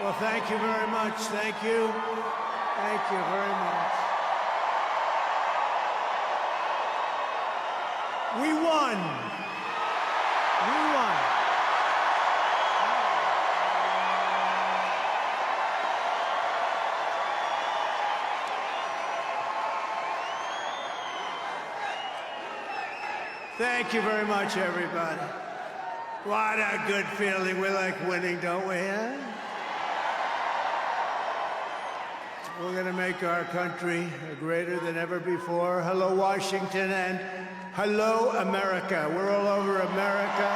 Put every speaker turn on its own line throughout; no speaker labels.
Well, thank you very much. Thank you. Thank you very much. We won. We won. Thank you very much, everybody. What a good feeling. We like winning, don't we, huh? We're going to make our country greater than ever before. Hello, Washington, and hello, America. We're all over America.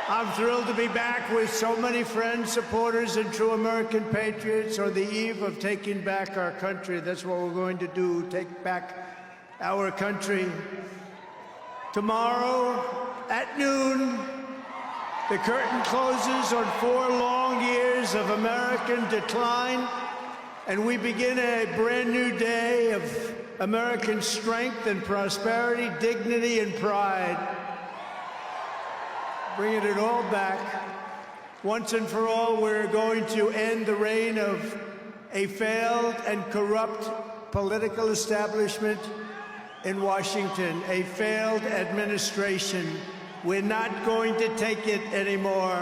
I'm thrilled to be back with so many friends, supporters, and true American patriots on the eve of taking back our country. That's what we're going to do, take back our country. Tomorrow at noon, the curtain closes on 4 long years of American decline, and we begin a brand new day of American strength and prosperity, dignity and pride. Bringing it all back. Once and for all, we're going to end the reign of a failed and corrupt political establishment in Washington, a failed administration. We're not going to take it anymore.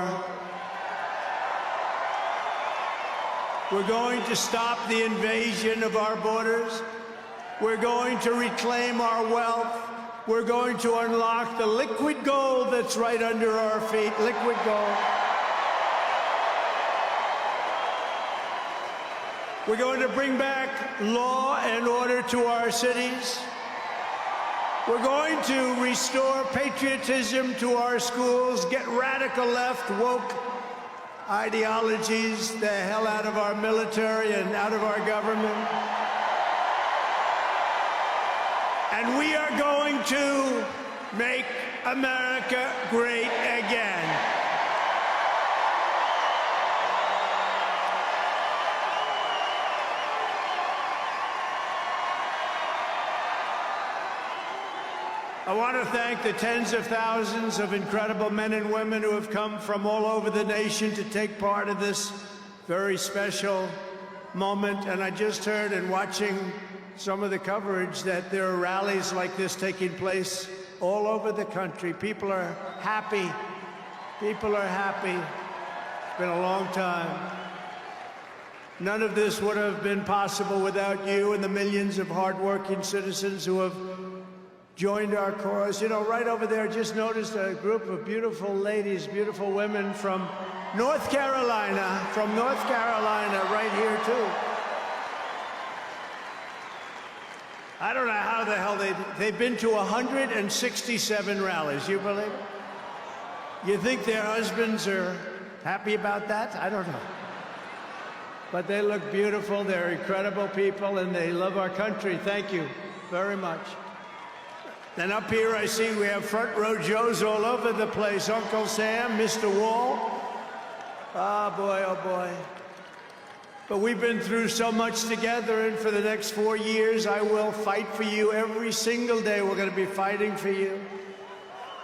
We're going to stop the invasion of our borders. We're going to reclaim our wealth. We're going to unlock the liquid gold that's right under our feet, liquid gold. We're going to bring back law and order to our cities. We're going to restore patriotism to our schools, get radical left, woke ideologies the hell out of our military and out of our government. And we are going to make America great again. I want to thank the tens of thousands of incredible men and women who have come from all over the nation to take part in this very special moment. And I just heard in watching some of the coverage that there are rallies like this taking place all over the country. People are happy. People are happy. It's been a long time. None of this would have been possible without you and the millions of hardworking citizens who have joined our cause. You know, right over there, just noticed a group of beautiful ladies, beautiful women from North Carolina, right here, too. I don't know how the hell they've been to 167 rallies. You believe it? You think their husbands are happy about that? I don't know. But they look beautiful. They're incredible people, and they love our country. Thank you very much. Then up here, I see we have front row Joes all over the place. Uncle Sam, Mr. Wall. Oh, boy, oh, boy. But we've been through so much together, and for the next 4 years, I will fight for you every single day. We're going to be fighting for you.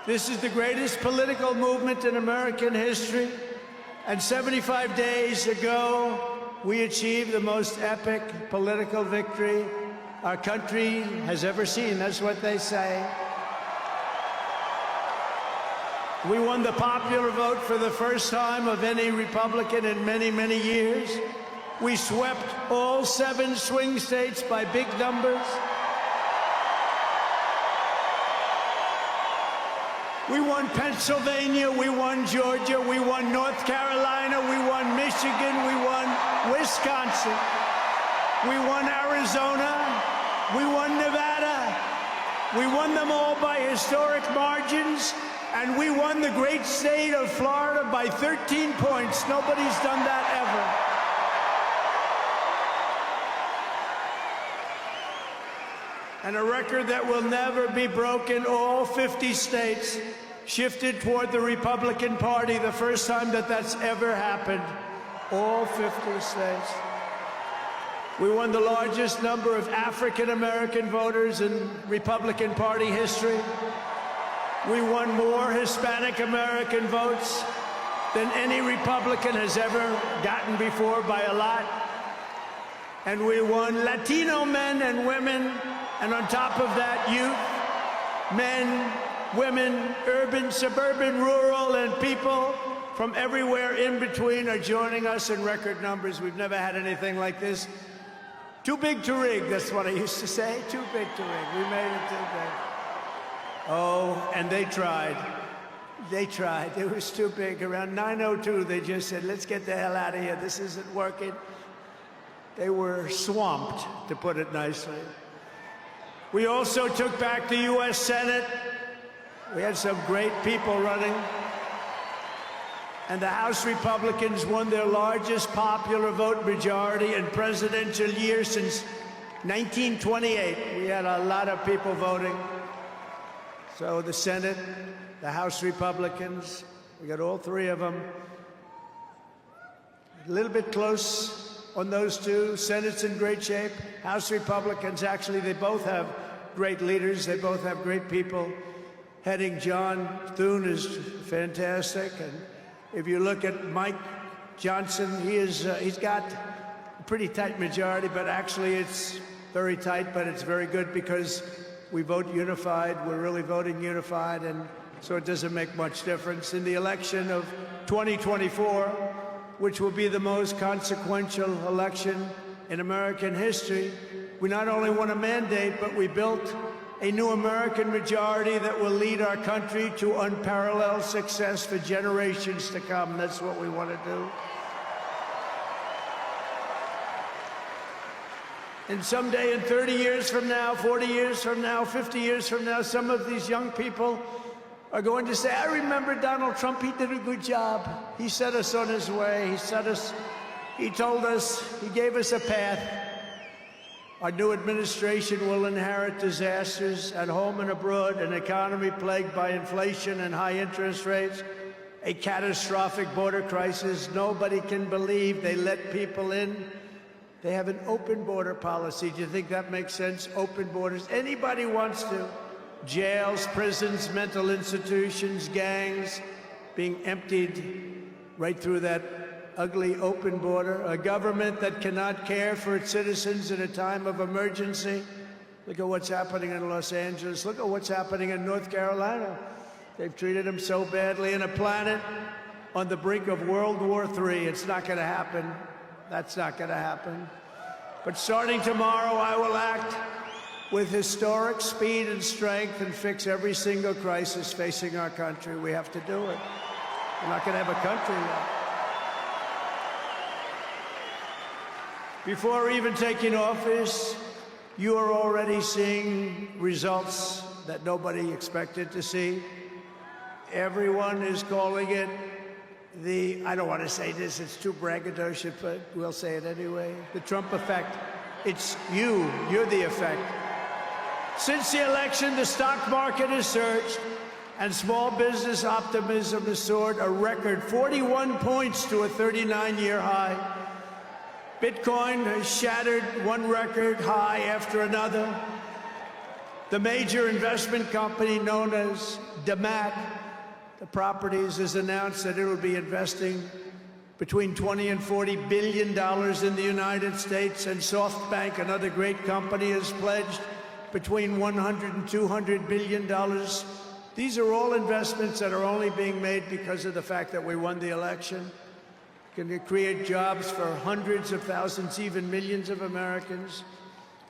This is the greatest political movement in American history. And 75 days ago, we achieved the most epic political victory our country has ever seen. That's what they say. We won the popular vote for the first time of any Republican in many, many years. We swept all 7 swing states by big numbers. We won Pennsylvania, we won Georgia, we won North Carolina, we won Michigan, we won Wisconsin, we won Arizona, we won Nevada. We won them all by historic margins, and we won the great state of Florida by 13 points. Nobody's done that ever. And a record that will never be broken. All 50 states shifted toward the Republican Party, the first time that that's ever happened. All 50 states. We won the largest number of African-American voters in Republican Party history. We won more Hispanic American votes than any Republican has ever gotten before by a lot. And we won Latino men and women, and on top of that, youth, men, women, urban, suburban, rural, and people from everywhere in between are joining us in record numbers. We've never had anything like this. Too big to rig, that's what I used to say. Too big to rig. We made it too big. Oh, and they tried. They tried. It was too big. Around 9:02, they just said, let's get the hell out of here. This isn't working. They were swamped, to put it nicely. We also took back the U.S. Senate. We had some great people running. And the House Republicans won their largest popular vote majority in presidential year since 1928. We had a lot of people voting. So the Senate, the House Republicans, we got all three of them. A little bit close on those two. Senate's in great shape. House Republicans, actually, they both have great leaders. They both have great people heading. John Thune is fantastic. And if you look at Mike Johnson, he's got a pretty tight majority, but actually it's very tight, but it's very good because we vote unified. We're really voting unified, and so it doesn't make much difference. In the election of 2024, which will be the most consequential election in American history, we not only won a mandate, but we built a new American majority that will lead our country to unparalleled success for generations to come. That's what we want to do. And someday, in 30 years from now, 40 years from now, 50 years from now, some of these young people are going to say, I remember Donald Trump, he did a good job. He set us on his way. He told us, he gave us a path. Our new administration will inherit disasters at home and abroad, an economy plagued by inflation and high interest rates, a catastrophic border crisis. Nobody can believe they let people in. They have an open border policy. Do you think that makes sense? Open borders. Anybody wants to. Jails, prisons, mental institutions, gangs being emptied right through that ugly open border, a government that cannot care for its citizens in a time of emergency. Look at what's happening in Los Angeles. Look at what's happening in North Carolina. They've treated them so badly. In a planet on the brink of World War III. It's not going to happen. That's not going to happen. But starting tomorrow, I will act with historic speed and strength and fix every single crisis facing our country. We have to do it. We're not going to have a country yet. Before even taking office, you are already seeing results that nobody expected to see. Everyone is calling it I don't want to say this, it's too braggadocious, but we'll say it anyway. The Trump effect. It's you're the effect. Since the election, the stock market has surged and small business optimism has soared a record 41 points to a 39-year high. Bitcoin has shattered one record high after another. The major investment company known as DeMac, the properties, has announced that it will be investing between $20 and $40 billion in the United States, and SoftBank, another great company, has pledged between $100 and $200 billion. These are all investments that are only being made because of the fact that we won the election. Can create jobs for hundreds of thousands, even millions of Americans.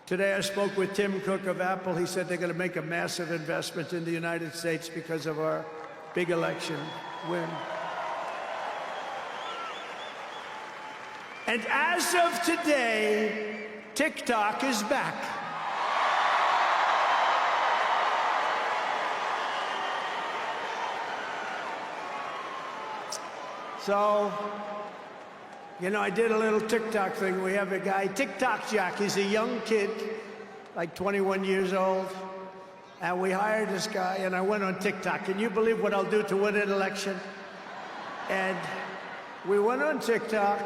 Today I spoke with Tim Cook of Apple. He said they're going to make a massive investment in the United States because of our big election win. And as of today, TikTok is back. So, you know, I did a little TikTok thing. We have a guy, TikTok Jack. He's a young kid, like 21 years old. And we hired this guy, and I went on TikTok. Can you believe what I'll do to win an election? And we went on TikTok,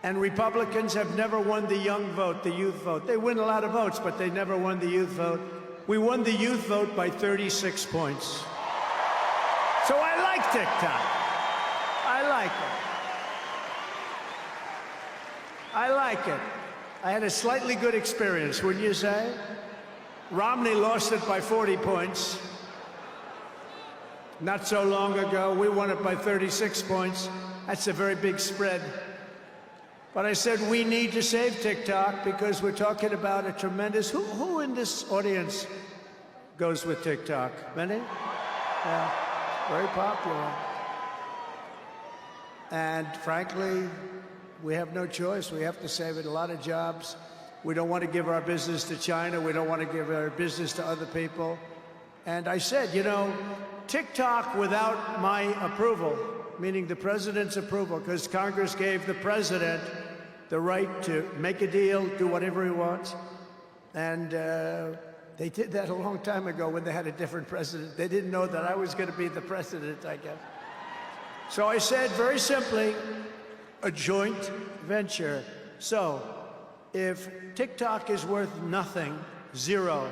and Republicans have never won the young vote, the youth vote. They win a lot of votes, but they never won the youth vote. We won the youth vote by 36 points. So I like TikTok. I I like it. I like it. I had a slightly good experience, wouldn't you say? Romney lost it by 40 points. Not so long ago, we won it by 36 points. That's a very big spread. But I said we need to save TikTok because we're talking about a tremendous... Who in this audience goes with TikTok? Many? Yeah, very popular. And frankly, we have no choice. We have to save it. A lot of jobs. We don't want to give our business to China. We don't want to give our business to other people. And I said, you know, TikTok without my approval, meaning the president's approval, because Congress gave the president the right to make a deal, do whatever he wants. And they did that a long time ago when they had a different president. They didn't know that I was going to be the president, I guess. So I said, very simply, a joint venture. So if TikTok is worth nothing, zero,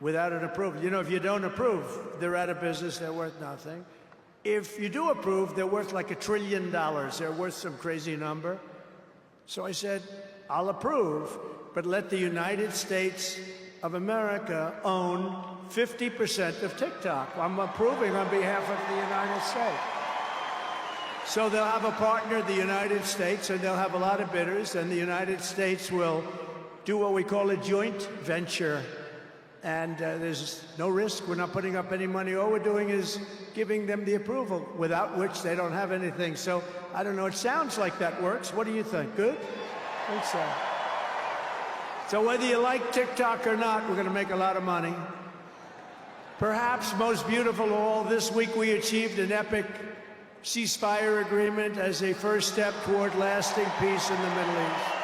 without an approval. You know, if you don't approve, they're out of business, they're worth nothing. If you do approve, they're worth like $1 trillion. They're worth some crazy number. So I said, I'll approve, but let the United States of America own 50% of TikTok. I'm approving on behalf of the United States. So they'll have a partner, the United States, and they'll have a lot of bidders, and the United States will do what we call a joint venture. And there's no risk. We're not putting up any money. All we're doing is giving them the approval, without which they don't have anything. So I don't know. It sounds like that works. What do you think? Good? I think so. So whether you like TikTok or not, we're going to make a lot of money. Perhaps most beautiful of all, this week we achieved an epic ceasefire agreement as a first step toward lasting peace in the Middle East.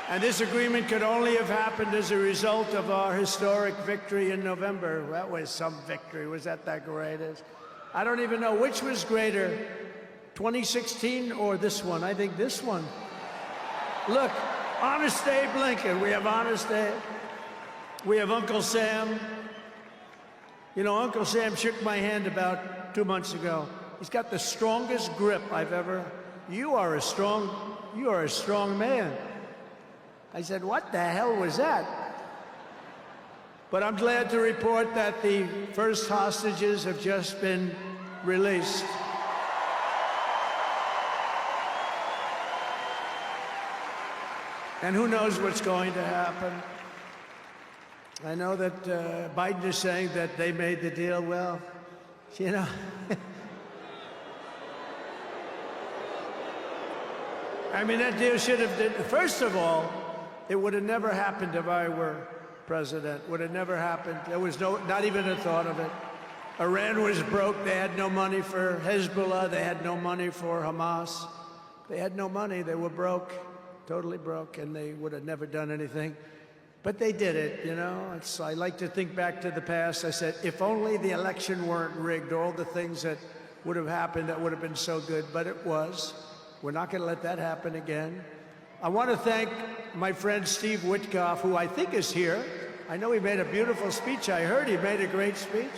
And this agreement could only have happened as a result of our historic victory in November. That was some victory. Was that great? I don't even know which was greater, 2016 or this one. I think this one. Look, Honest Abe Lincoln. We have Honest Abe. We have Uncle Sam. You know, Uncle Sam shook my hand about 2 months ago. He's got the strongest grip I've ever... You are a strong man. I said, what the hell was that? But I'm glad to report that the first hostages have just been released. And who knows what's going to happen? I know that Biden is saying that they made the deal. Well, you know... I mean, that deal should have... First of all, it would have never happened if I were president. Would have never happened. There was not even a thought of it. Iran was broke. They had no money for Hezbollah. They had no money for Hamas. They had no money. They were broke, totally broke, and they would have never done anything. But they did it, you know. I like to think back to the past. I said, if only the election weren't rigged, all the things that would have happened, that would have been so good. But it was. We're not going to let that happen again. I want to thank my friend Steve Witkoff, who I think is here. I know he made a beautiful speech. I heard he made a great speech.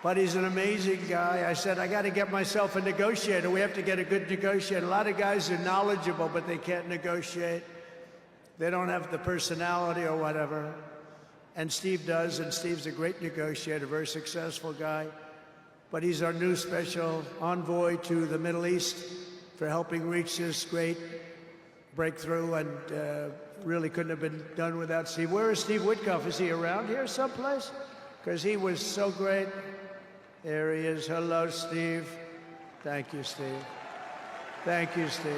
But he's an amazing guy. I said, I got to get myself a negotiator. We have to get a good negotiator. A lot of guys are knowledgeable, but they can't negotiate. They don't have the personality or whatever. And Steve does, and Steve's a great negotiator, very successful guy. But he's our new special envoy to the Middle East for helping reach this great breakthrough, and really couldn't have been done without Steve. Where is Steve Witkoff? Is he around here someplace? Because he was so great. There he is. Hello, Steve. Thank you, Steve. Thank you, Steve.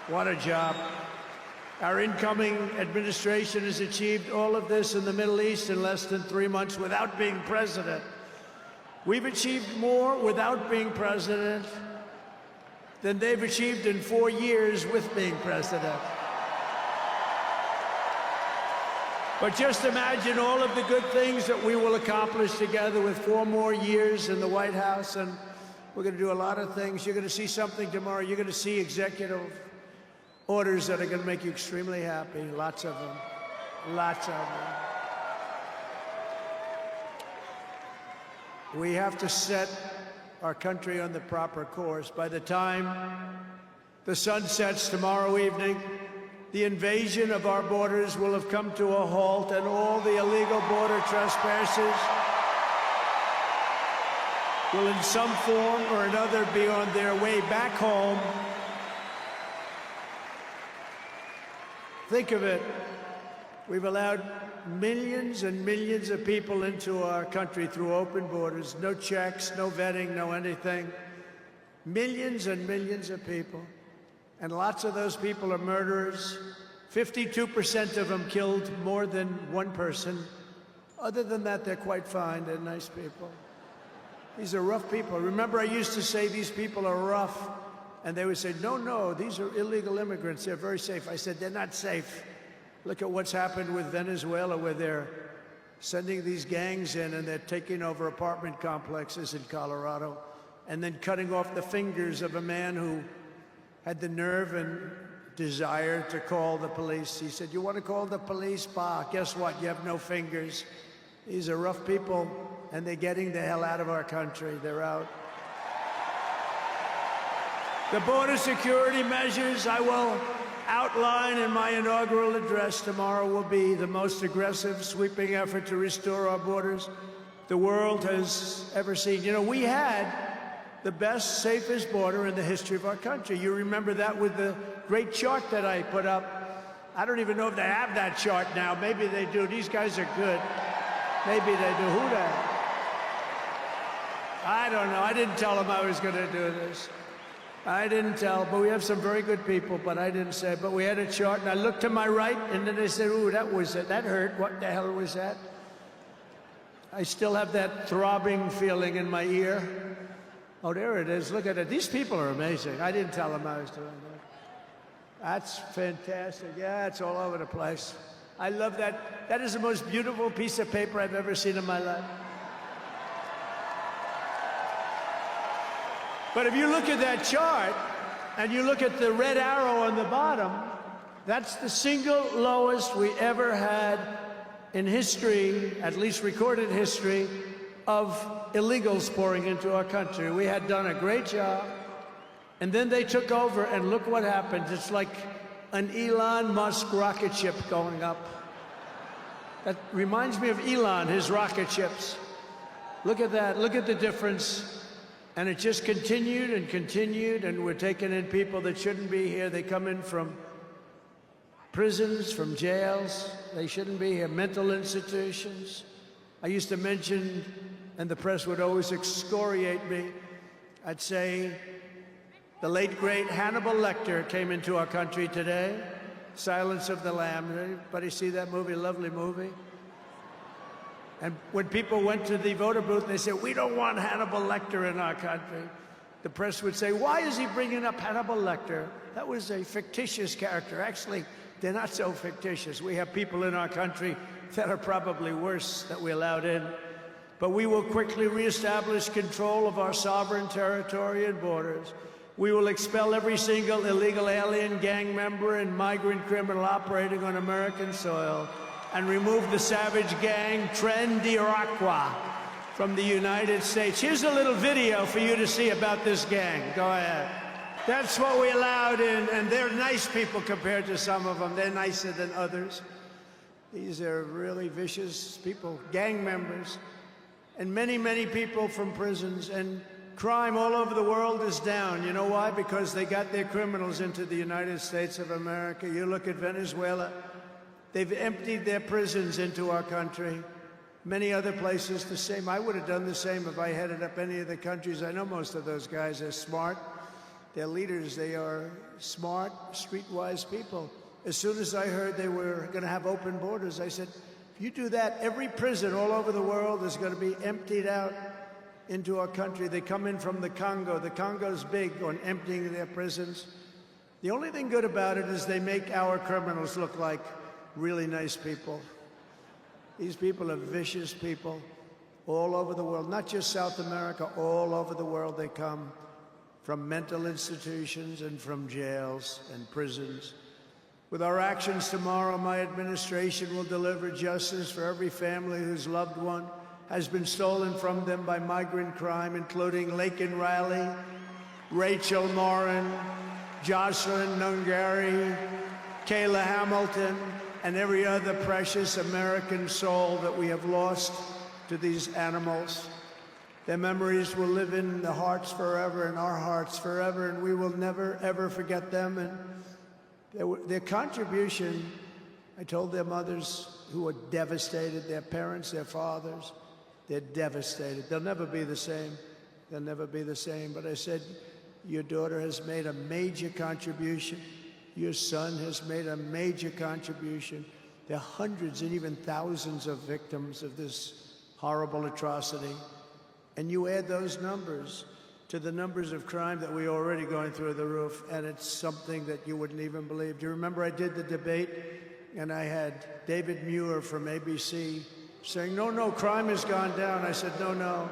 What a job. Our incoming administration has achieved all of this in the Middle East in less than 3 months without being president. We've achieved more without being president than they've achieved in 4 years with being president. But just imagine all of the good things that we will accomplish together with 4 more years in the White House, and we're going to do a lot of things. You're going to see something tomorrow. You're going to see executive orders that are going to make you extremely happy. Lots of them. Lots of them. We have to set our country on the proper course. By the time the sun sets tomorrow evening, the invasion of our borders will have come to a halt, and all the illegal border trespassers will in some form or another be on their way back home. Think of it. We've allowed millions and millions of people into our country through open borders, no checks, no vetting, no anything. Millions and millions of people. And lots of those people are murderers. 52% of them killed more than one person. Other than that, they're quite fine. They're nice people. These are rough people. Remember, I used to say these people are rough, and they would say, no, no, these are illegal immigrants. They're very safe. I said, they're not safe. Look at what's happened with Venezuela, where they're sending these gangs in, and they're taking over apartment complexes in Colorado, and then cutting off the fingers of a man who had the nerve and desire to call the police. He said, you want to call the police? Bah, guess what? You have no fingers. These are rough people, and they're getting the hell out of our country. They're out. The border security measures I will outline in my inaugural address tomorrow will be the most aggressive, sweeping effort to restore our borders the world has ever seen. You know, we had the best, safest border in the history of our country. You remember that with the great chart that I put up. I don't even know if they have that chart now. Maybe they do. These guys are good. Maybe they do. Who the? I don't know. I didn't tell them I was going to do this. I didn't tell, but we have some very good people, but I didn't say. But we had a chart, and I looked to my right, and then they said, ooh, that was it. That hurt. What the hell was that? I still have that throbbing feeling in my ear. Oh, there it is. Look at it. These people are amazing. I didn't tell them I was doing that. That's fantastic. Yeah, it's all over the place. I love that. That is the most beautiful piece of paper I've ever seen in my life. But if you look at that chart, and you look at the red arrow on the bottom, that's the single lowest we ever had in history, at least recorded history, of illegals pouring into our country. We had done a great job, and then they took over, and look what happened. It's like an Elon Musk rocket ship going up. That reminds me of Elon, his rocket ships. Look at that. Look at the difference. And it just continued and continued, and we're taking in people that shouldn't be here. They come in from prisons, from jails. They shouldn't be here. Mental institutions. I used to mention, and the press would always excoriate me, I'd say the late, great Hannibal Lecter came into our country today. Silence of the Lambs. Anybody see that movie? Lovely movie. And when people went to the voter booth, they said, we don't want Hannibal Lecter in our country. The press would say, why is he bringing up Hannibal Lecter? That was a fictitious character. Actually, they're not so fictitious. We have people in our country that are probably worse that we allowed in. But we will quickly reestablish control of our sovereign territory and borders. We will expel every single illegal alien, gang member, and migrant criminal operating on American soil, and remove the savage gang Tren d'Iroquois from the United States. Here's a little video for you to see about this gang. Go ahead. That's what we allowed in, and they're nice people compared to some of them. They're nicer than others. These are really vicious people, gang members, and many, many people from prisons. And crime all over the world is down. You know why? Because they got their criminals into the United States of America. You look at Venezuela. They've emptied their prisons into our country. Many other places the same. I would have done the same if I headed up any of the countries. I know most of those guys are smart. They're leaders. They are smart, streetwise people. As soon as I heard they were going to have open borders, I said, if you do that, every prison all over the world is going to be emptied out into our country. They come in from the Congo. The Congo's big on emptying their prisons. The only thing good about it is they make our criminals look like really nice people. These people are vicious people all over the world, not just South America, all over the world they come, from mental institutions and from jails and prisons. With our actions tomorrow, my administration will deliver justice for every family whose loved one has been stolen from them by migrant crime, including Laken Riley, Rachel Morin, Jocelyn Nungari, Kayla Hamilton, and every other precious American soul that we have lost to these animals. Their memories will live in the hearts forever, in our hearts forever, and we will never, ever forget them. And their contribution, I told their mothers who were devastated, their parents, their fathers, they're devastated. They'll never be the same. They'll never be the same. But I said, your daughter has made a major contribution. Your son has made a major contribution. There are hundreds and even thousands of victims of this horrible atrocity. And you add those numbers to the numbers of crime that we're already going through the roof, and it's something that you wouldn't even believe. Do you remember I did the debate, and I had David Muir from ABC saying, no, crime has gone down. I said, no,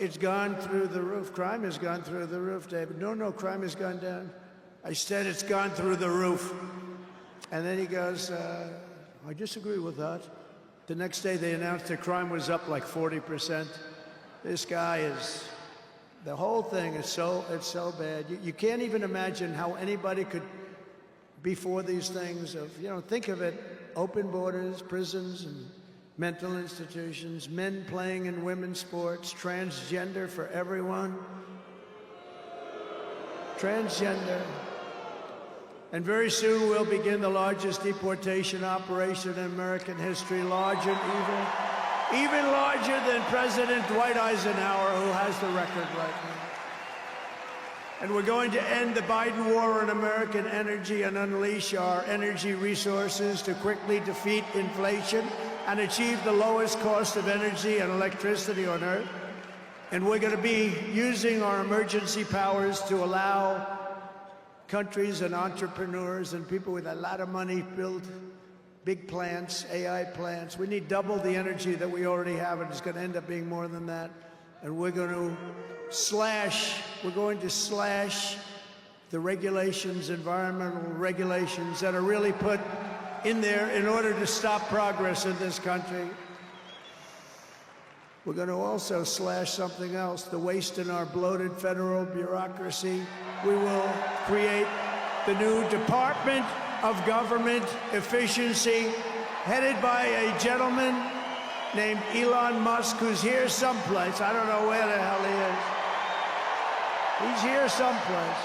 it's gone through the roof. Crime has gone through the roof, David. No, crime has gone down. I said, it's gone through the roof. And then he goes, I disagree with that. The next day they announced that crime was up like 40%. This guy is, the whole thing is it's so bad. You can't even imagine how anybody could be for these things of, think of it, open borders, prisons, and mental institutions, men playing in women's sports, transgender for everyone. Transgender. And very soon we'll begin the largest deportation operation in American history, larger even larger than President Dwight Eisenhower, who has the record right now. And we're going to end the Biden war on American energy and unleash our energy resources to quickly defeat inflation and achieve the lowest cost of energy and electricity on Earth. And we're going to be using our emergency powers to allow countries and entrepreneurs and people with a lot of money build big plants, AI plants. We need double the energy that we already have, and it's going to end up being more than that. And we're going to slash the regulations, environmental regulations that are really put in there in order to stop progress in this country. We're going to also slash something else, the waste in our bloated federal bureaucracy. We will create the new Department of Government Efficiency, headed by a gentleman named Elon Musk, who's here someplace. I don't know where the hell he is. He's here someplace.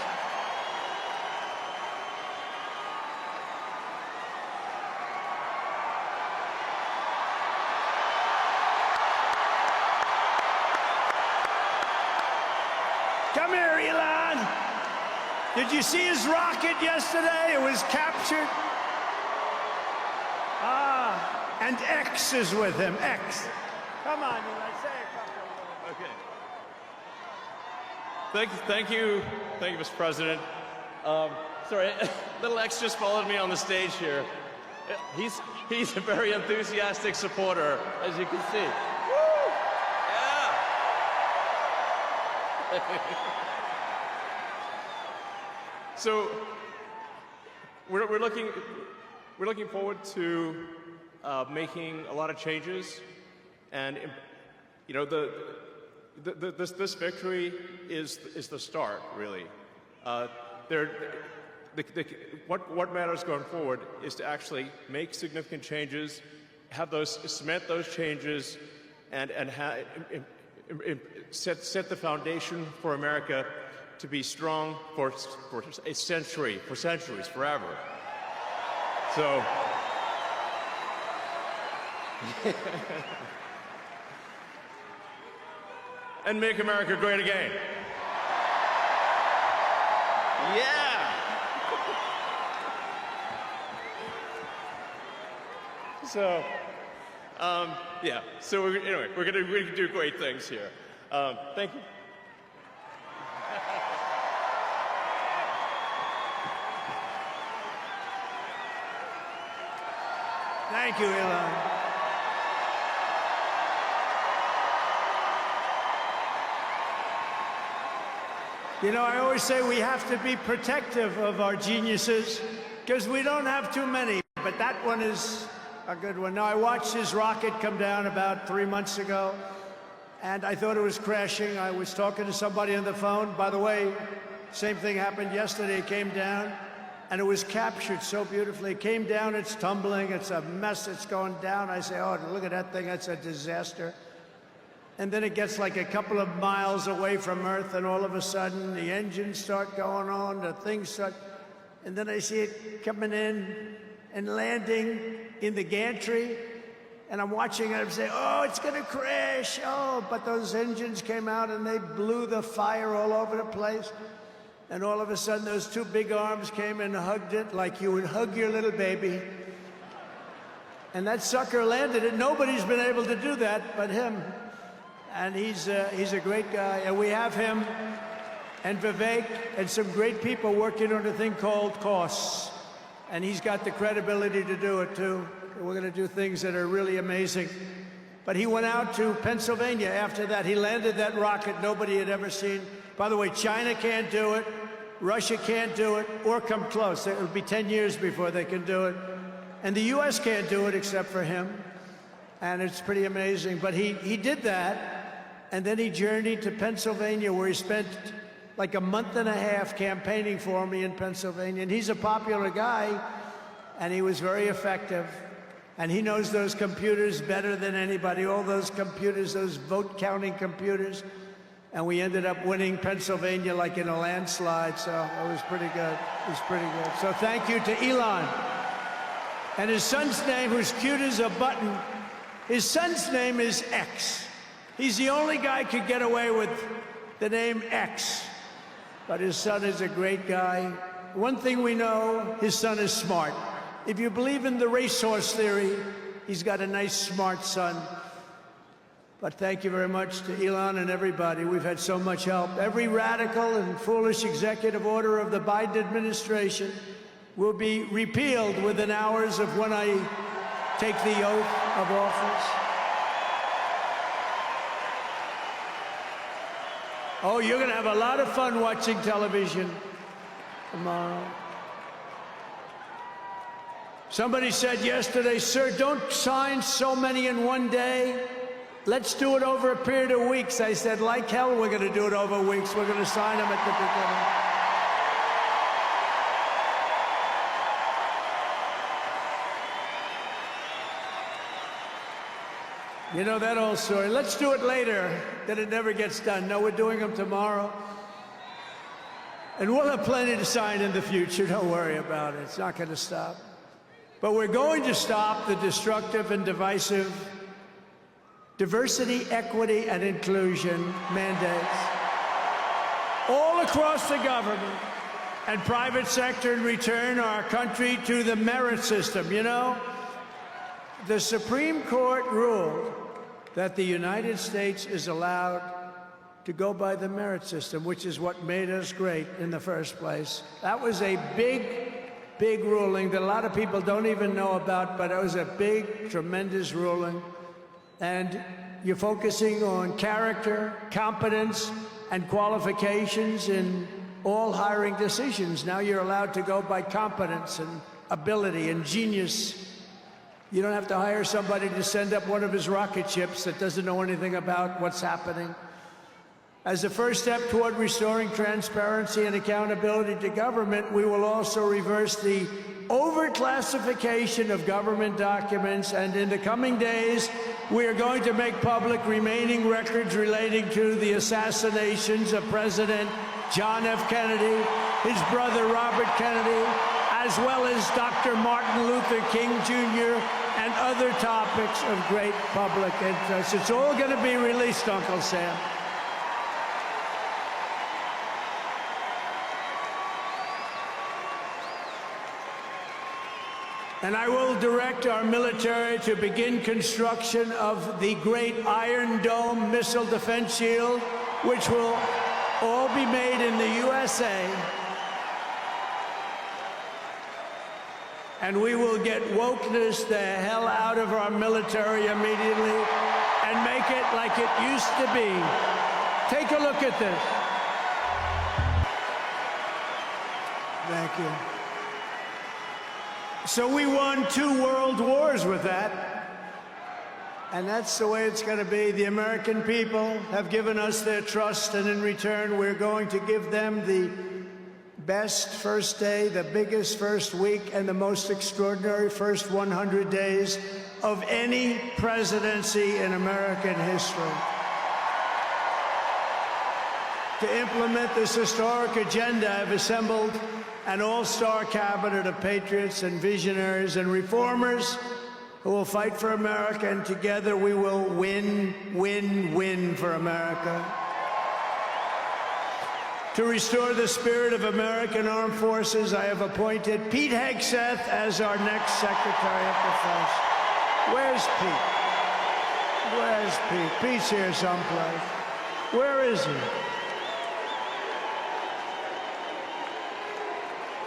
Come here, Elon. Did you see his rocket yesterday? It was captured. And X is with him. X. Come on, Elon, say a couple of words.
Okay. Thank you, Mr. President. Sorry, little X just followed me on the stage here. He's a very enthusiastic supporter, as you can see. Woo! Yeah. So we're looking forward to making a lot of changes, and this victory is the start, really. What matters going forward is to actually make significant changes, cement those changes, and set the foundation for America to be strong for a century, for centuries, forever. So. And make America great again. Yeah. So, yeah. So anyway, we're gonna do great things here. Thank you.
Thank you, Elon. I always say we have to be protective of our geniuses because we don't have too many, but that one is a good one. Now, I watched his rocket come down about 3 months ago, and I thought it was crashing. I was talking to somebody on the phone. By the way, same thing happened yesterday. It came down, and it was captured so beautifully. It came down, it's tumbling, it's a mess, it's going down. I say, oh, look at that thing, that's a disaster. And then it gets like a couple of miles away from Earth, and all of a sudden, the engines start going on, the things start, and then I see it coming in and landing in the gantry, and I'm watching it, I'm saying, oh, it's gonna crash, oh, but those engines came out and they blew the fire all over the place. And all of a sudden, those two big arms came and hugged it like you would hug your little baby. And that sucker landed it. Nobody's been able to do that but him. And he's a great guy. And we have him and Vivek and some great people working on a thing called costs. And he's got the credibility to do it, too. We're going to do things that are really amazing. But he went out to Pennsylvania after that. He landed that rocket nobody had ever seen. By the way, China can't do it, Russia can't do it, or come close. It'll be 10 years before they can do it. And the U.S. can't do it except for him. And it's pretty amazing. But he did that, and then he journeyed to Pennsylvania, where he spent like a month and a half campaigning for me in Pennsylvania. And he's a popular guy, and he was very effective. And he knows those computers better than anybody, all those computers, those vote-counting computers. And we ended up winning Pennsylvania like in a landslide, so it was pretty good. It was pretty good. So thank you to Elon. And his son's name, who's cute as a button, his son's name is X. He's the only guy who could get away with the name X. But his son is a great guy. One thing we know, his son is smart. If you believe in the racehorse theory, he's got a nice, smart son. But thank you very much to Elon and everybody. We've had so much help. Every radical and foolish executive order of the Biden administration will be repealed within hours of when I take the oath of office. Oh, you're going to have a lot of fun watching television tomorrow. Somebody said yesterday, sir, don't sign so many in one day. Let's do it over a period of weeks. I said, like hell, we're going to do it over weeks. We're going to sign them at the beginning. You know that old story. Let's do it later, then it never gets done. No, we're doing them tomorrow. And we'll have plenty to sign in the future. Don't worry about it. It's not going to stop. But we're going to stop the destructive and divisive diversity, equity, and inclusion mandates all across the government and private sector and return our country to the merit system. You know, the Supreme Court ruled that the United States is allowed to go by the merit system, which is what made us great in the first place. That was a big ruling that a lot of people don't even know about, but it was a big, tremendous ruling. And you're focusing on character, competence, and qualifications in all hiring decisions. Now you're allowed to go by competence and ability and genius. You don't have to hire somebody to send up one of his rocket ships that doesn't know anything about what's happening. As a first step toward restoring transparency and accountability to government, we will also reverse the overclassification of government documents, and in the coming days, we are going to make public remaining records relating to the assassinations of President John F. Kennedy, his brother Robert Kennedy, as well as Dr. Martin Luther King Jr., and other topics of great public interest. It's all going to be released, Uncle Sam. And I will direct our military to begin construction of the great Iron Dome missile defense shield, which will all be made in the USA. And we will get wokeness the hell out of our military immediately and make it like it used to be. Take a look at this. Thank you. So we won 2 world wars with that. And that's the way it's going to be. The American people have given us their trust, and in return, we're going to give them the best first day, the biggest first week, and the most extraordinary first 100 days of any presidency in American history. To implement this historic agenda, I've assembled an all-star cabinet of patriots and visionaries and reformers who will fight for America, and together we will win, win, win for America. To restore the spirit of American armed forces, I have appointed Pete Hegseth as our next Secretary of Defense. Where's Pete? Where's Pete? Pete's here someplace. Where is he?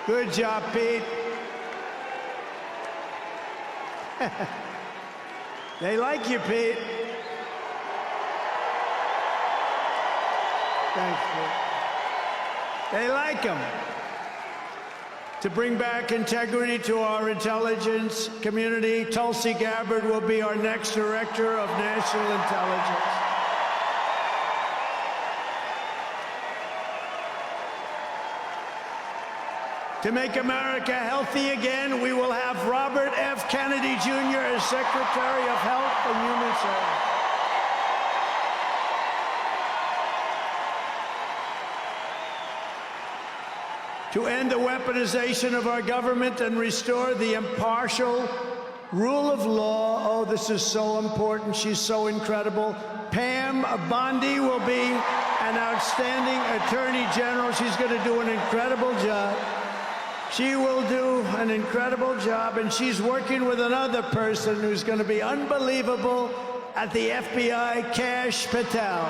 Good job, Pete. They like you, Pete. Thanks, Pete. They like him. To bring back integrity to our intelligence community, Tulsi Gabbard will be our next Director of National Intelligence. To make America healthy again, we will have Robert F. Kennedy Jr. as Secretary of Health and Human Services. To end the weaponization of our government and restore the impartial rule of law. Oh, this is so important. She's so incredible. Pam Bondi will be an outstanding Attorney General. She's going to do an incredible job. She will do an incredible job, and she's working with another person who's going to be unbelievable at the FBI, Kash Patel.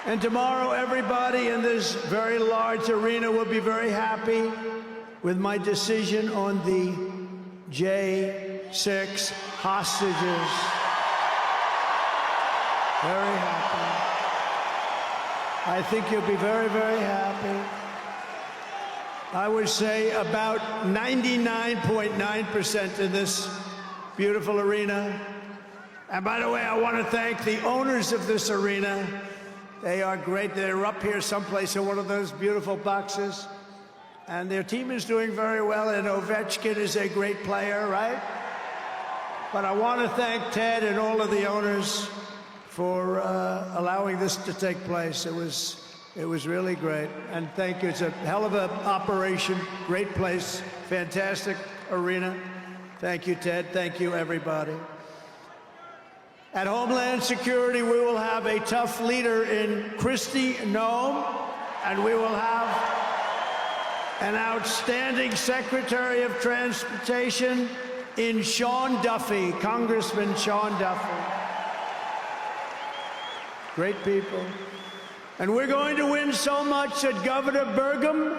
And tomorrow, everybody in this very large arena will be very happy with my decision on the J6 hostages. Very happy. I think you'll be very, very happy. I would say about 99.9% in this beautiful arena. And by the way, I want to thank the owners of this arena. They are great. They're up here someplace in one of those beautiful boxes. And their team is doing very well, and Ovechkin is a great player, right? But I want to thank Ted and all of the owners for allowing this to take place. It was really great. And thank you. It's a hell of an operation. Great place. Fantastic arena. Thank you, Ted. Thank you, everybody. At Homeland Security, we will have a tough leader in Kristi Noem, and we will have an outstanding Secretary of Transportation in Sean Duffy, Congressman Sean Duffy. Great people. And we're going to win so much that Governor Burgum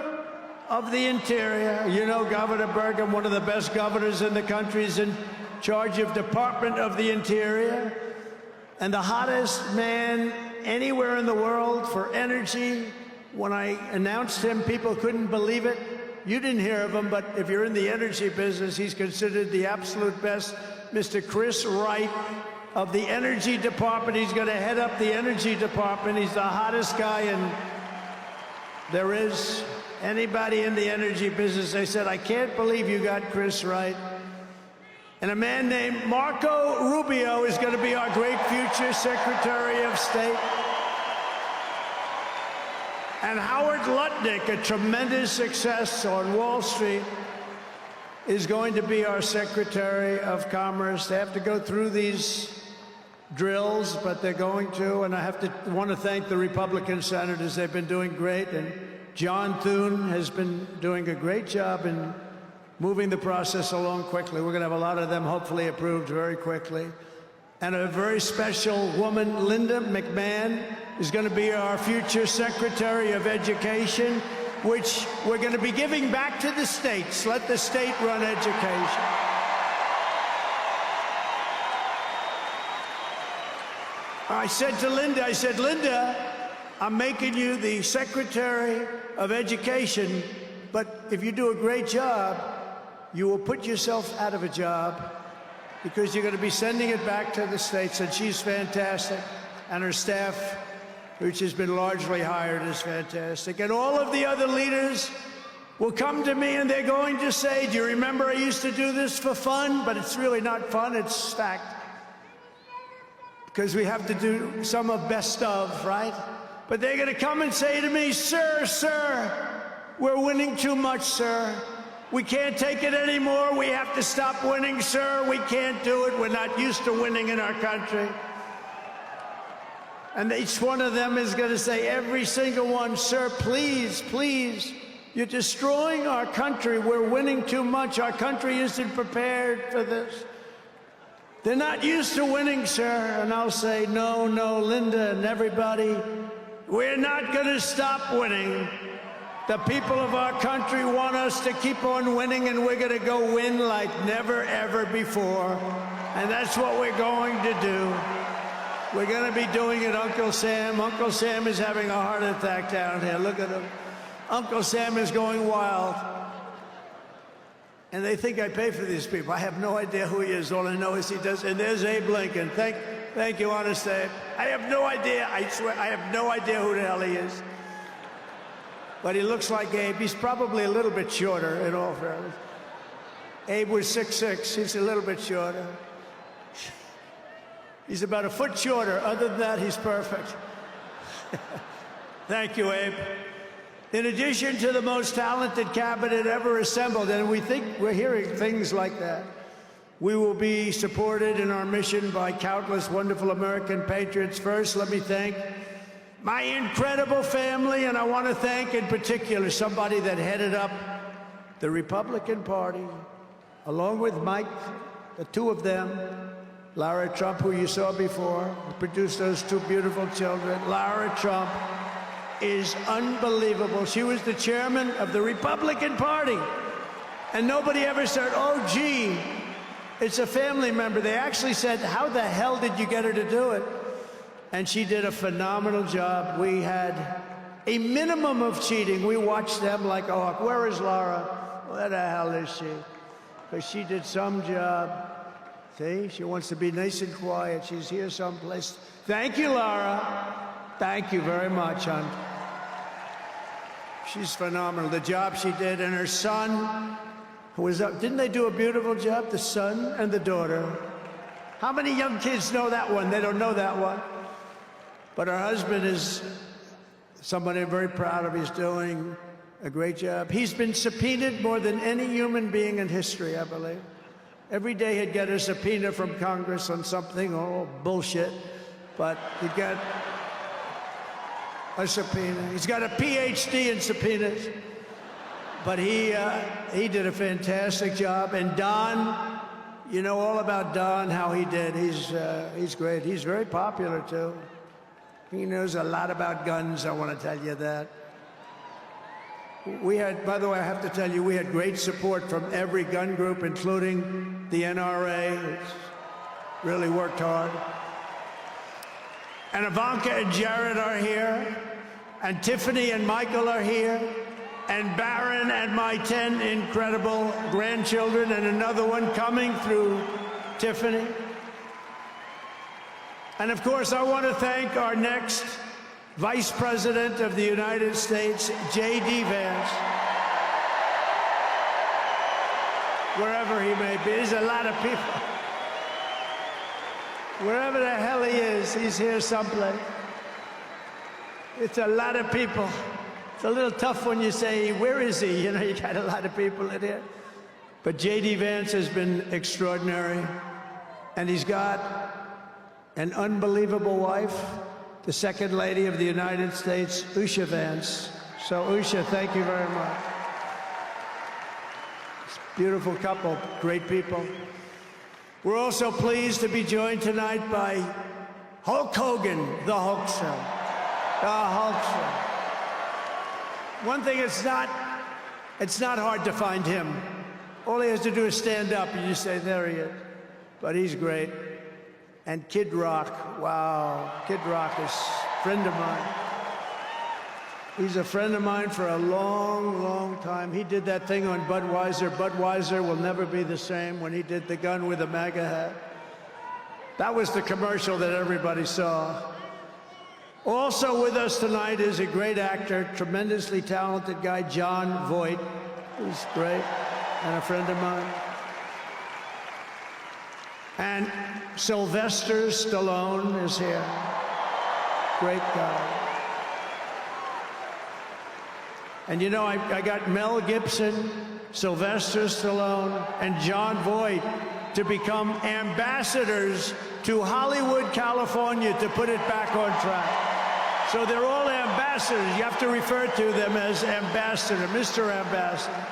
of the Interior, you know Governor Burgum, one of the best governors in the country, is in charge of Department of the Interior, and the hottest man anywhere in the world for energy. When I announced him, people couldn't believe it. You didn't hear of him, but if you're in the energy business, he's considered the absolute best. Mr. Chris Wright of the Energy Department. He's going to head up the Energy Department. He's the hottest guy, and there is anybody in the energy business. They said, I can't believe you got Chris Wright. And a man named Marco Rubio is going to be our great future Secretary of State. And Howard Lutnick, a tremendous success on Wall Street, is going to be our Secretary of Commerce. They have to go through these drills, but they're going to. And I want to thank the Republican senators. They've been doing great. And John Thune has been doing a great job in moving the process along quickly. We're going to have a lot of them hopefully approved very quickly. And a very special woman, Linda McMahon, is going to be our future Secretary of Education, which we're going to be giving back to the states. Let the state run education. I said to Linda, I'm making you the Secretary of Education, but if you do a great job, you will put yourself out of a job because you're going to be sending it back to the states, and she's fantastic, and her staff, which has been largely hired, is fantastic. And all of the other leaders will come to me and they're going to say, do you remember I used to do this for fun? But it's really not fun, it's fact. Because we have to do some of best of, right? But they're going to come and say to me, sir, we're winning too much, sir. We can't take it anymore. We have to stop winning, sir. We can't do it. We're not used to winning in our country. And each one of them is going to say, every single one, sir, please, please, you're destroying our country. We're winning too much. Our country isn't prepared for this. They're not used to winning, sir. And I'll say, no, Linda and everybody, we're not going to stop winning. The people of our country want us to keep on winning, and we're going to go win like never, ever before. And that's what we're going to do. We're going to be doing it, Uncle Sam. Uncle Sam is having a heart attack down here. Look at him. Uncle Sam is going wild. And they think I pay for these people. I have no idea who he is. All I know is he does. And there's Abe Lincoln. Thank you, honest Abe. I have no idea. I swear, I have no idea who the hell he is. But he looks like Abe. He's probably a little bit shorter, in all fairness. Abe was 6'6". He's a little bit shorter. He's about a foot shorter. Other than that, he's perfect. Thank you, Abe. In addition to the most talented cabinet ever assembled, and we think we're hearing things like that, we will be supported in our mission by countless wonderful American patriots. First, let me thank my incredible family, and I want to thank in particular somebody that headed up the Republican Party, along with Mike, the two of them, Lara Trump, who you saw before, who produced those two beautiful children. Lara Trump is unbelievable. She was the chairman of the Republican Party, and nobody ever said, oh, gee, it's a family member. They actually said, how the hell did you get her to do it? And she did a phenomenal job. We had a minimum of cheating. We watched them like a hawk. Where is Laura? Where the hell is she? Because she did some job. See, she wants to be nice and quiet. She's here someplace. Thank you, Laura. Thank you very much, hon. She's phenomenal. The job she did, and her son, who was up. Didn't they do a beautiful job? The son and the daughter. How many young kids know that one? They don't know that one. But her husband is somebody I'm very proud of. He's doing a great job. He's been subpoenaed more than any human being in history, I believe. Every day he'd get a subpoena from Congress on something, oh, bullshit. But he'd get a subpoena. He's got a PhD in subpoenas. But he did a fantastic job. And Don, you know all about Don, how he did. He's great. He's very popular, too. He knows a lot about guns, I want to tell you that. We had, by the way, I have to tell you, we had great support from every gun group, including the NRA, which really worked hard. And Ivanka and Jared are here, and Tiffany and Michael are here, and Barron and my 10 incredible grandchildren, and another one coming through Tiffany. And of course, I want to thank our next Vice President of the United States, J.D. Vance. Wherever he may be, there's a lot of people. Wherever the hell he is, he's here someplace. It's a lot of people. It's a little tough when you say, where is he? You know, you got a lot of people in here. But J.D. Vance has been extraordinary. And he's got an unbelievable wife, the Second Lady of the United States, Usha Vance. So, Usha, thank you very much. Beautiful couple, great people. We're also pleased to be joined tonight by Hulk Hogan, the Hulkster. The Hulkster. One thing, it's not hard to find him. All he has to do is stand up and you say, there he is. But he's great. And Kid Rock, wow, Kid Rock is a friend of mine. He's a friend of mine for a long, long time. He did that thing on Budweiser. Budweiser will never be the same when he did the gun with the MAGA hat. That was the commercial that everybody saw. Also with us tonight is a great actor, tremendously talented guy, Jon Voight, who's great, and a friend of mine. And Sylvester Stallone is here. Great guy. And you know, I got Mel Gibson, Sylvester Stallone, and Jon Voight to become ambassadors to Hollywood, California, to put it back on track. So they're all ambassadors. You have to refer to them as ambassador, Mr. Ambassador.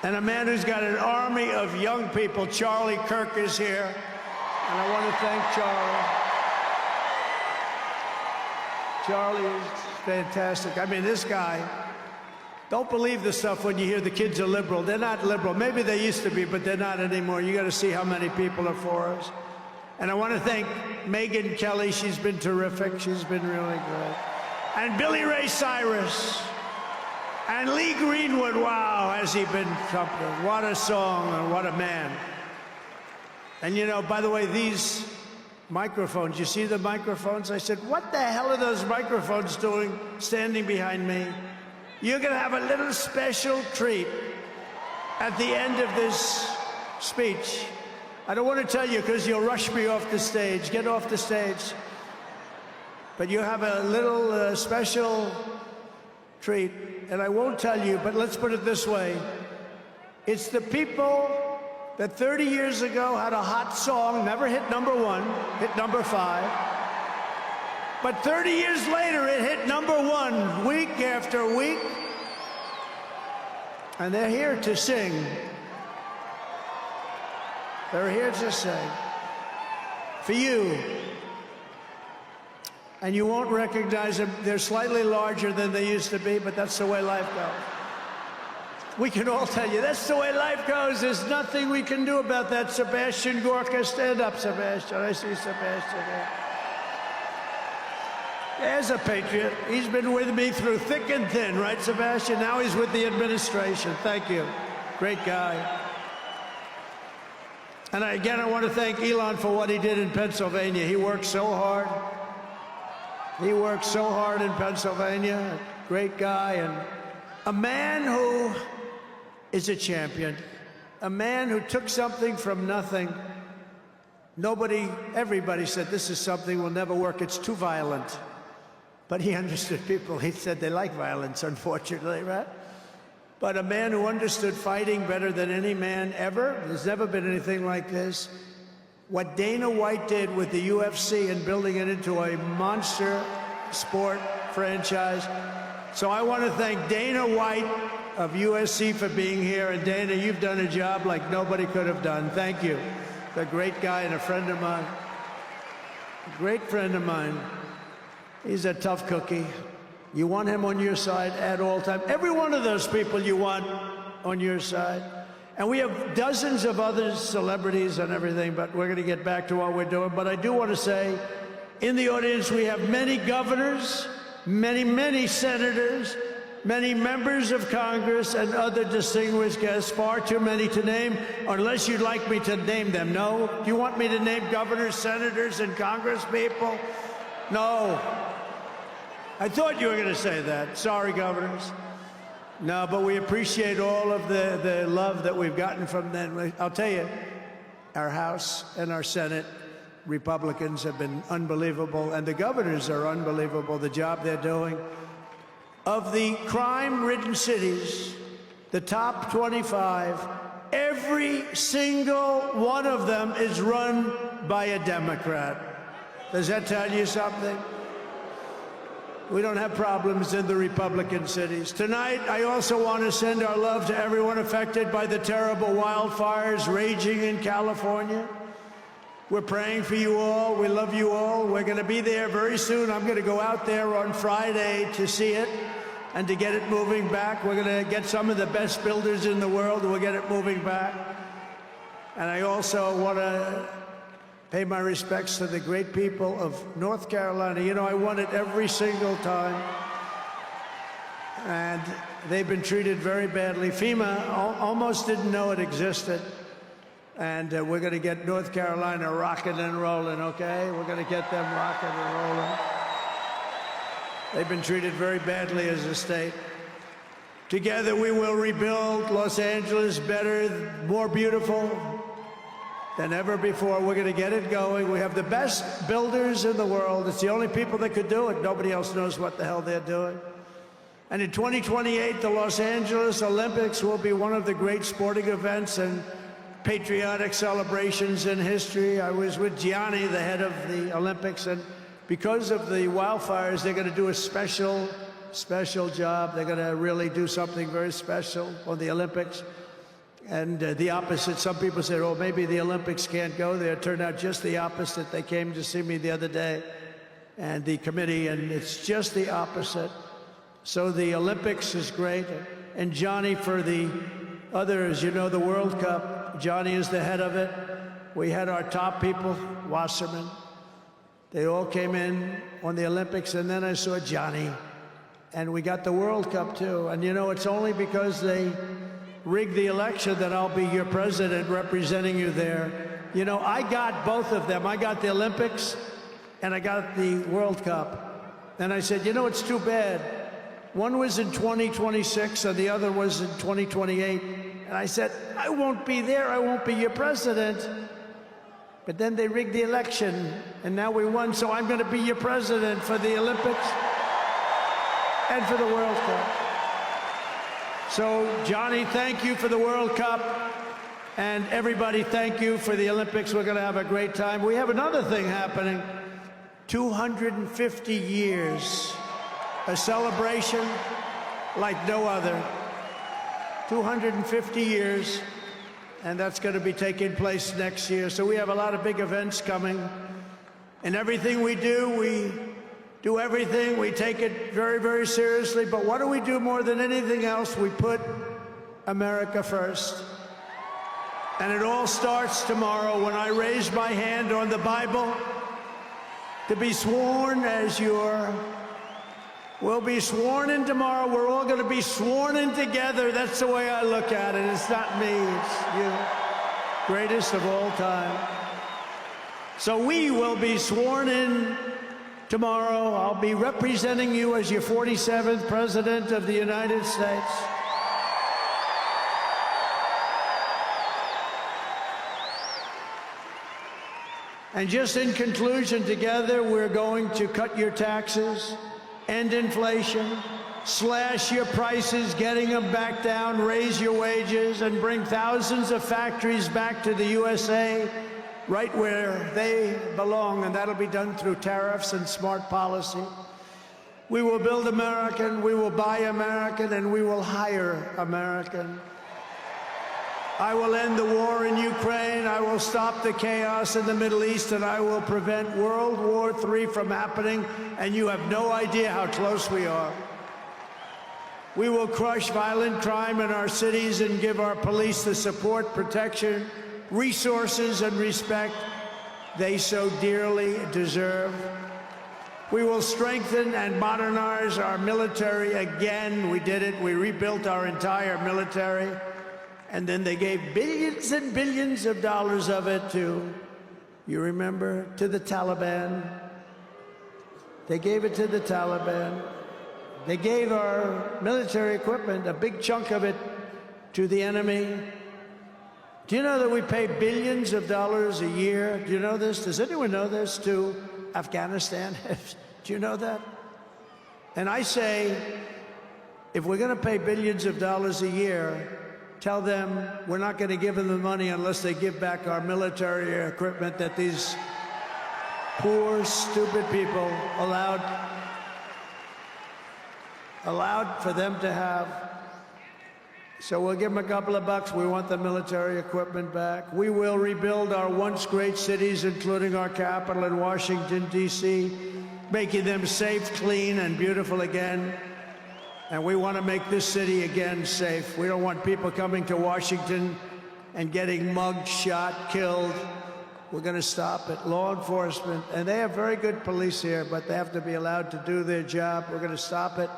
And a man who's got an army of young people, Charlie Kirk, is here. And I want to thank Charlie. Charlie is fantastic. I mean, this guy, don't believe the stuff when you hear the kids are liberal. They're not liberal. Maybe they used to be, but they're not anymore. You got to see how many people are for us. And I want to thank Megyn Kelly. She's been terrific. She's been really great. And Billy Ray Cyrus. And Lee Greenwood. Wow, has he been something. What a song and what a man. And you know, by the way, these microphones, you see the microphones? I said, what the hell are those microphones doing standing behind me? You're going to have a little special treat at the end of this speech. I don't want to tell you because you'll rush me off the stage. Get off the stage. But you have a little special treat, and I won't tell you, but let's put it this way. It's the people that 30 years ago had a hot song, never hit #1, hit #5. But 30 years later, it hit #1 week after week. And they're here to sing. They're here to sing. For you. And you won't recognize them. They're slightly larger than they used to be, but that's the way life goes. We can all tell you, that's the way life goes. There's nothing we can do about that. Sebastian Gorka, stand up, Sebastian. I see Sebastian there. There's a patriot. He's been with me through thick and thin, right, Sebastian? Now he's with the administration. Thank you. Great guy. And again, I want to thank Elon for what he did in Pennsylvania. He worked so hard. He worked so hard in Pennsylvania. Great guy, and a man who is a champion. A man who took something from nothing. Everybody said, this is something will never work. It's too violent. But he understood people. He said they like violence, unfortunately, right? But a man who understood fighting better than any man ever. There's never been anything like this. What Dana White did with the UFC and building it into a monster sport franchise. So I want to thank Dana White of USC for being here. And Dana, you've done a job like nobody could have done. Thank you. A great guy and a friend of mine. A great friend of mine. He's a tough cookie. You want him on your side at all times. Every one of those people you want on your side. And we have dozens of other celebrities and everything, but we're going to get back to what we're doing. But I do want to say, in the audience, we have many governors, many senators, many members of Congress, and other distinguished guests, far too many to name, unless you'd like me to name them. No? Do you want me to name governors, senators, and congresspeople? No. I thought you were going to say that. Sorry, governors. No, but we appreciate all of the love that we've gotten from them. I'll tell you, our House and our Senate Republicans have been unbelievable, and the governors are unbelievable, the job they're doing. Of the crime-ridden cities, the top 25, every single one of them is run by a Democrat. Does that tell you something? We don't have problems in the Republican cities. Tonight, I also want to send our love to everyone affected by the terrible wildfires raging in California. We're praying for you all. We love you all. We're going to be there very soon. I'm going to go out there on Friday to see it and to get it moving back. We're going to get some of the best builders in the world. We'll get it moving back. And I also want to pay my respects to the great people of North Carolina. You know, I won it every single time. and they've been treated very badly. FEMA almost didn't know it existed, and we're going to get North Carolina rocking and rolling, okay? We're going to get them rocking and rolling. They've been treated very badly as a state. Together we will rebuild Los Angeles better, more beautiful than ever before. We're going to get it going. We have the best builders in the world. It's the only people that could do it. Nobody else knows what the hell they're doing. And in 2028, the Los Angeles Olympics will be one of the great sporting events and patriotic celebrations in history. I was with Gianni, the head of the Olympics, and because of the wildfires, they're going to do a special job. They're going to really do something very special on the Olympics. And the opposite, some people said, oh, maybe the Olympics can't go there. It turned out just the opposite. They came to see me the other day, and the committee, and it's just the opposite. So the Olympics is great. And Johnny, for the others, you know, the World Cup, Johnny is the head of it. We had our top people, Wasserman. They all came in on the Olympics, and then I saw Johnny. And we got the World Cup, too. And, you know, it's only because they rigged the election that I'll be your president representing you there. You know, I got both of them. I got the Olympics, and I got the World Cup. And I said, you know, it's too bad. One was in 2026, and the other was in 2028. And I said, I won't be there. I won't be your president. But then they rigged the election, and now we won, so I'm going to be your president for the Olympics and for the World Cup. So, Johnny, thank you for the World Cup, and everybody, thank you for the Olympics. We're going to have a great time. We have another thing happening, 250 years, a celebration like no other, 250 years. And that's going to be taking place next year. So we have a lot of big events coming. And everything we do everything. We take it very, very seriously. But what do we do more than anything else? We put America first. And it all starts tomorrow when I raise my hand on the Bible to be sworn as we'll be sworn in tomorrow. We're all going to be sworn in together. That's the way I look at it. It's not me. It's you. Greatest of all time. So we will be sworn in tomorrow. I'll be representing you as your 47th President of the United States. And just in conclusion, together, we're going to cut your taxes, end inflation, slash your prices, getting them back down, raise your wages, and bring thousands of factories back to the USA, right where they belong, and that'll be done through tariffs and smart policy. We will build American, we will buy American, and we will hire American. I will end the war in Ukraine, I will stop the chaos in the Middle East, and I will prevent World War III from happening, and you have no idea how close we are. We will crush violent crime in our cities and give our police the support, protection, resources, and respect they so dearly deserve. We will strengthen and modernize our military again. We did it. We rebuilt our entire military. And then they gave billions and billions of dollars of it to, you remember, to the Taliban. They gave it to the Taliban. They gave our military equipment, a big chunk of it, to the enemy. Do you know that we pay billions of dollars a year? Do you know this? Does anyone know this? To Afghanistan? Do you know that? And I say, if we're going to pay billions of dollars a year, tell them we're not going to give them the money unless they give back our military equipment that these poor, stupid people allowed for them to have. So we'll give them a couple of bucks. We want the military equipment back. We will rebuild our once great cities, including our capital in Washington, D.C., making them safe, clean, and beautiful again. And we want to make this city again safe. We don't want people coming to Washington and getting mugged, shot, killed. We're going to stop it. Law enforcement, and they have very good police here, but they have to be allowed to do their job. We're going to stop it.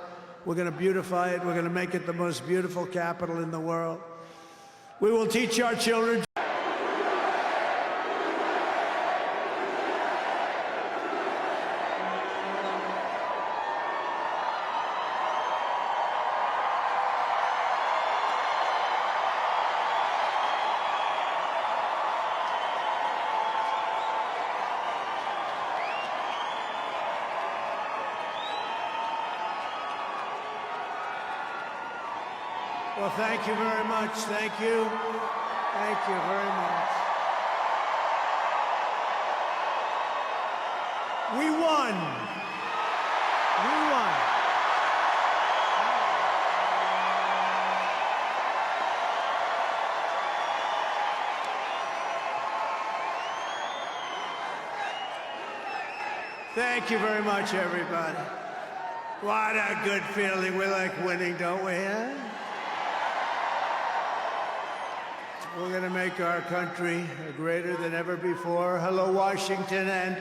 We're going to beautify it. We're going to make it the most beautiful capital in the world. We will teach our children. Well, thank you very much. Thank you. Thank you very much. We won. We won. Thank you very much, everybody. What a good feeling. We like winning, don't we, huh? We're going to make our country greater than ever before. Hello, Washington, and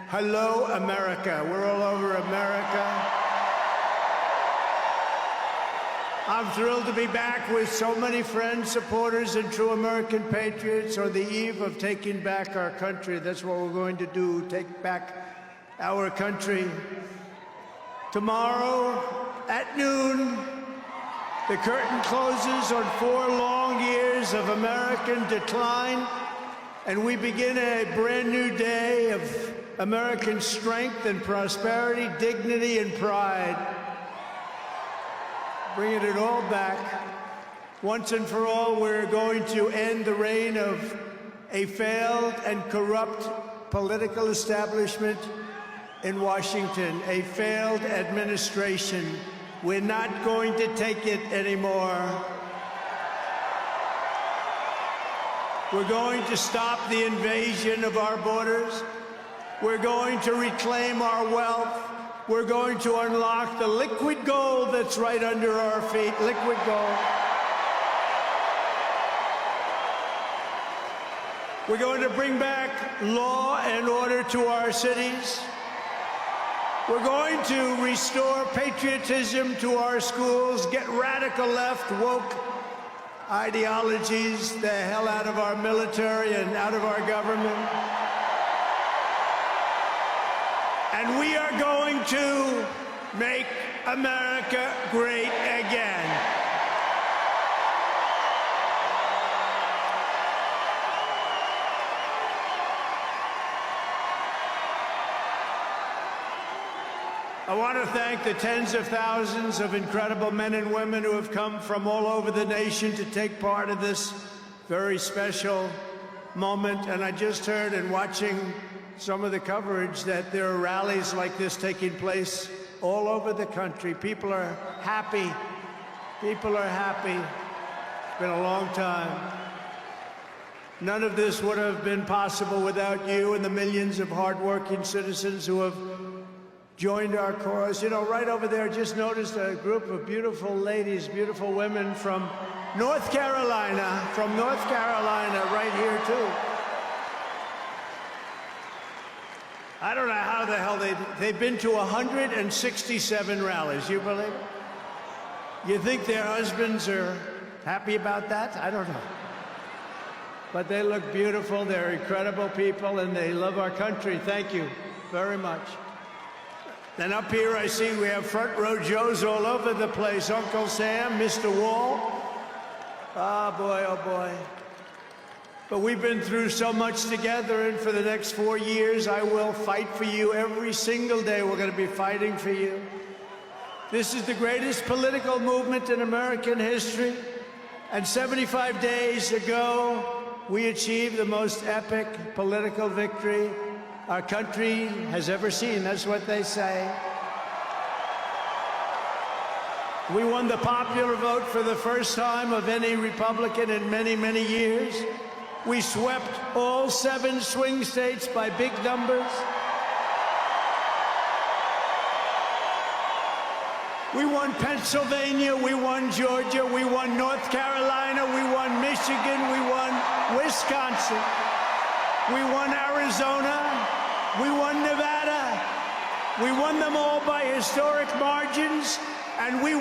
hello, America. We're all over America. I'm thrilled to be back with so many friends, supporters, and true American patriots on the eve of taking back our country. That's what we're going to do, take back our country. Tomorrow at noon, the curtain closes on 4 long years of American decline, and we begin a brand new day of American strength and prosperity, dignity and pride. Bringing it all back. Once and for all, we're going to end the reign of a failed and corrupt political establishment in Washington, a failed administration. We're not going to take it anymore. We're going to stop the invasion of our borders. We're going to reclaim our wealth. We're going to unlock the liquid gold that's right under our feet, liquid gold. We're going to bring back law and order to our cities. We're going to restore patriotism to our schools, get radical left, woke ideologies the hell out of our military and out of our government. And we are going to make America great again. I want to thank the tens of thousands of incredible men and women who have come from all over the nation to take part in this very special moment. And I just heard in watching some of the coverage that there are rallies like this taking place all over the country. People are happy. People are happy. It's been a long time. None of this would have been possible without you and the millions of hardworking citizens who have joined our cause. You know, right over there, just noticed a group of beautiful ladies, beautiful women from North Carolina, right here, too. I don't know how the hell they've been to 167 rallies. You believe it? You think their husbands are happy about that? I don't know. But they look beautiful. They're incredible people, and they love our country. Thank you very much. Then up here, I see we have front row Joes all over the place. Uncle Sam, Mr. Wall. Oh, boy, oh, boy. But we've been through so much together, and for the next 4 years, I will fight for you every single day. We're going to be fighting for you. This is the greatest political movement in American history. And 75 days ago, we achieved the most epic political victory our country has ever seen. That's what they say. We won the popular vote for the first time of any Republican in many, many years. We swept all 7 swing states by big numbers. We won Pennsylvania, we won Georgia, we won North Carolina, we won Michigan, we won Wisconsin, we won Arizona, we won Nevada. We won them all by historic margins, and we